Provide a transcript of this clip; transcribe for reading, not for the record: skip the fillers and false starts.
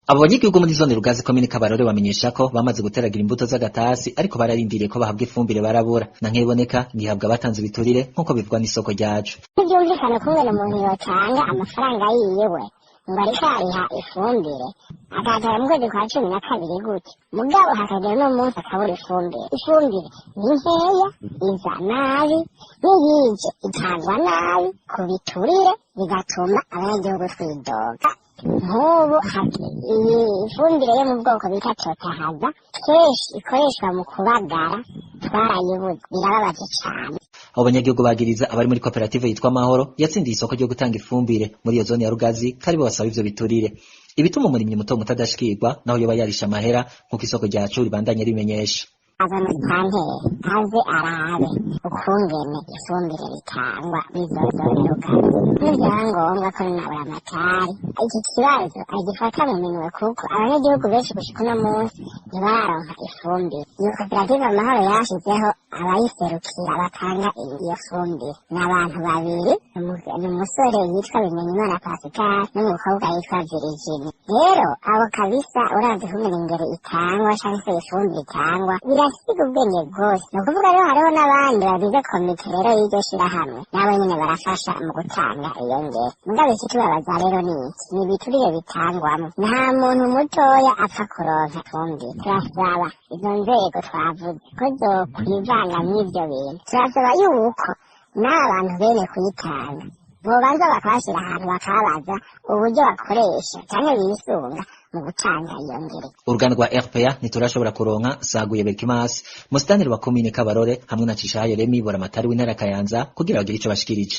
Abo banyagihugu muri zone Rugazi komine Kabarore bamenyesha ko bamaze guteragira imbuto z'agatasi ariko bararindiriye ko bahabwa ifumbire barabura na nkiboneka gihabwa batanze ibiturire nkuko bivugwa n'isoko ryacu. Byumvikana ko ngene umuntu yotanga amafaranga yiwe ngo ariko ariha ifumbire akagera mu kwezi kwa 12 gutyo mugabo hakagera n'umunsi akabura ifumbire ni nkeya iza nabi n'iyije itangwa nabi ku biturire bigatuma abanyagihugu twidoga. Nk'ubu iyi ifumbire yo mu bwoko bita totahaza kenshi ikoreshwa mu kubagara twarayibuze birababaje cane. Abo banyagihugu bagiriza abari muri koperative yitwa Mahoro yatsindiye isoko ryo gutanga ifumbire muri iyo zone ya Rugazi karibo basaba ivyo biturire ibituma umurimyi muto mutadashikirwa naho yoba yarisha amahera nkuko isoko ryacu ribandanye rimenyesha. Azamusantere aze arabe ukungene ifumbire ritangwa bizozone Rugazi n'ivyangombwa ko nabura amatari iki kibazo agifata mu minwe kuko abanyagihugu benshi gushika uno munsi ntibararonka ifumbire. Iyo koperative Amahoro yashizeho abayiserukira batanga iyo fumbire n'abantu babiri ni umusore yitwa Bimenyimana Pascal n'umukobwa yitwa Virginie. Rero abo kabisa uravye kungene ingero itangwa canke ifumbire itangwa birasiga ubwenge bwose. Ni ukuvuga rero hariho n'abandi bagize komite rero y'iryo shirahamwe nabo nyene barafasha mu gutanga iyo ngero. Mugabo ikitubabaza rero ni iki? Ni ibiturire bitangwamo. Nta muntu mutoya apfa kuronka ifumbire. Turasaba izo nzego twavuze ko zokwivanga n'ivyo bintu. Turasaba yuko n'abantu bene kuyitanga bobanza bakabashira ahantu bakabaza uburyo bakoresha canke bisunga mu gutanga iyo ngero. Uruganda rwa RPA ntiturashobora kuronka Saguye Berkimas musitanteri wa komine Kabarore hamwe na Cishayo Remi Buramatari w'intara Kayanza kugira bagire ico bashikirije.